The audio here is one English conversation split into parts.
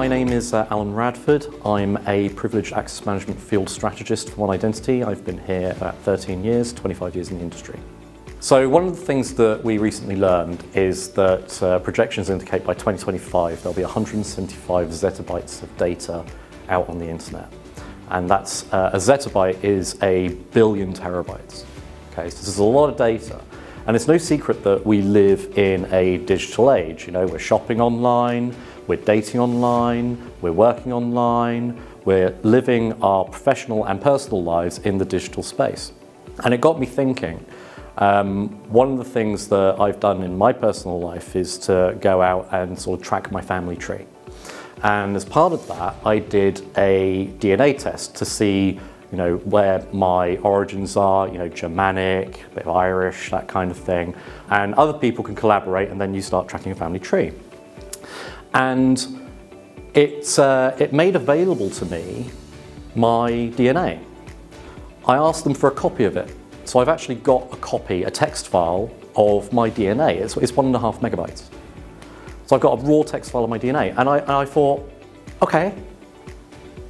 my name is Alan Radford. I'm a privileged access management field strategist for One Identity. I've been here about 13 years, 25 years in the industry. So one of the things that we recently learned is that projections indicate by 2025 there'll be 175 zettabytes of data out on the internet. And that's, a zettabyte is a billion terabytes. Okay, so this is a lot of data. And it's no secret that we live in a digital age. You know, we're shopping online, we're dating online, we're working online, we're living our professional and personal lives in the digital space. And it got me thinking, one of the things that I've done in my personal life is to go out and sort of track my family tree. And as part of that, I did a DNA test to see, you know, where my origins are, you know, Germanic, a bit of Irish, that kind of thing. And other people can collaborate, and then you start tracking a family tree. And it made available to me my DNA. I asked them for a copy of it. So I've actually got a copy, a text file of my DNA. It's 1.5 megabytes. So I've got a raw text file of my DNA. And I thought, okay,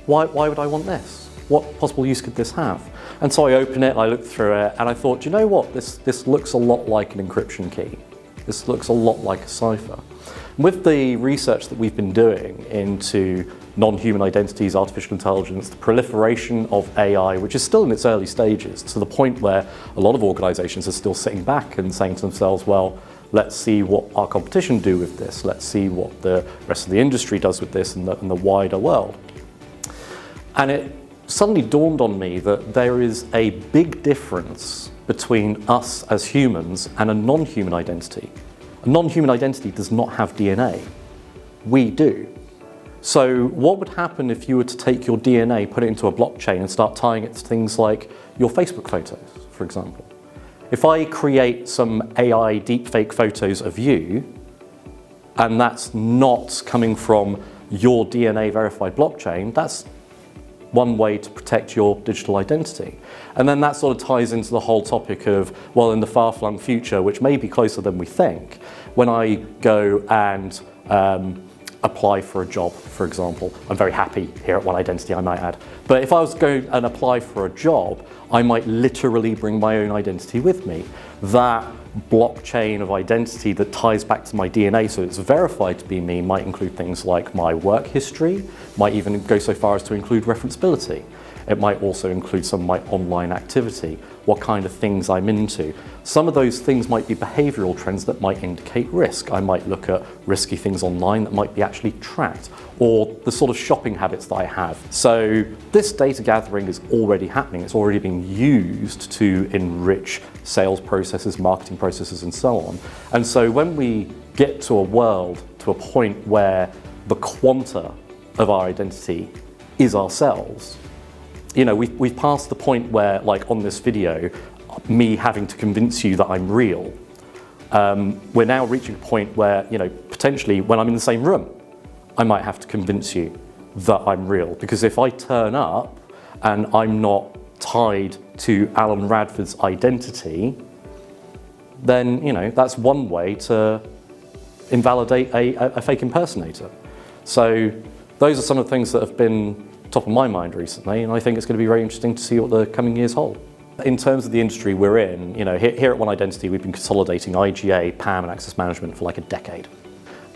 why would I want this? What possible use could this have? And so I opened it, I looked through it, and I thought, do you know what? This looks a lot like an encryption key. This looks a lot like a cipher. With the research that we've been doing into non-human identities, artificial intelligence, the proliferation of AI, which is still in its early stages, to the point where a lot of organizations are still sitting back and saying to themselves, well, let's see what our competition do with this. Let's see what the rest of the industry does with this in the wider world. And it suddenly dawned on me that there is a big difference between us as humans and a non-human identity. A non-human identity does not have DNA. We do. So what would happen if you were to take your DNA, put it into a blockchain and start tying it to things like your Facebook photos, for example? If I create some AI deepfake photos of you, and that's not coming from your DNA verified blockchain, that's one way to protect your digital identity. And then that sort of ties into the whole topic of, well, in the far-flung future, which may be closer than we think, when I go and apply for a job, for example. I'm very happy here at One Identity, I might add. But if I was to go and apply for a job, I might literally bring my own identity with me. That blockchain of identity that ties back to my DNA so it's verified to be me might include things like my work history, might even go so far as to include referenceability. It might also include some of my online activity, what kind of things I'm into. Some of those things might be behavioral trends that might indicate risk. I might look at risky things online that might be actually tracked, or the sort of shopping habits that I have. So this data gathering is already happening. It's already being used to enrich sales processes, marketing processes, and so on. And so when we get to a world, to a point where the quanta of our identity is ourselves, you know, we've passed the point where, like on this video, me having to convince you that I'm real. We're now reaching a point where, you know, potentially when I'm in the same room, I might have to convince you that I'm real. Because if I turn up and I'm not tied to Alan Radford's identity, then, you know, that's one way to invalidate a fake impersonator. So those are some of the things that have been top of my mind recently, and I think it's going to be very interesting to see what the coming years hold. In terms of the industry we're in, you know, here at One Identity, we've been consolidating IGA, PAM, and access management for like a decade.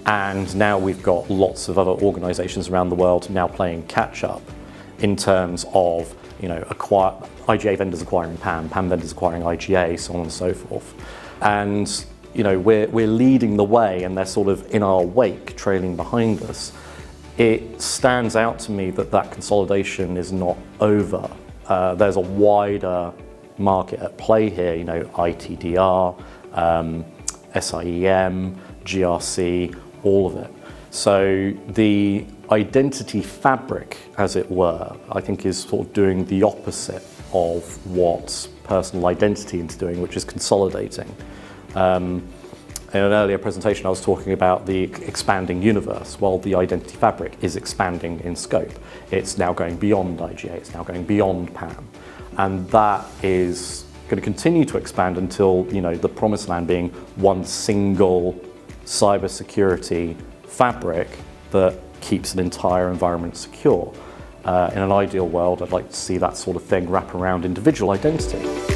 And now we've got lots of other organizations around the world now playing catch up in terms of, you know, IGA vendors acquiring PAM, PAM vendors acquiring IGA, so on and so forth. And, you know, we're leading the way and they're sort of in our wake, trailing behind us. It stands out to me that that consolidation is not over. There's a wider market at play here, you know, ITDR, SIEM, GRC, all of it. So the identity fabric, as it were, I think is sort of doing the opposite of what personal identity is doing, which is consolidating. In an earlier presentation, I was talking about the expanding universe. Well, the identity fabric is expanding in scope. It's now going beyond IGA, it's now going beyond PAM. And that is going to continue to expand until, you know, the promised land being one single cybersecurity fabric that keeps an entire environment secure. In an ideal world, I'd like to see that sort of thing wrap around individual identity.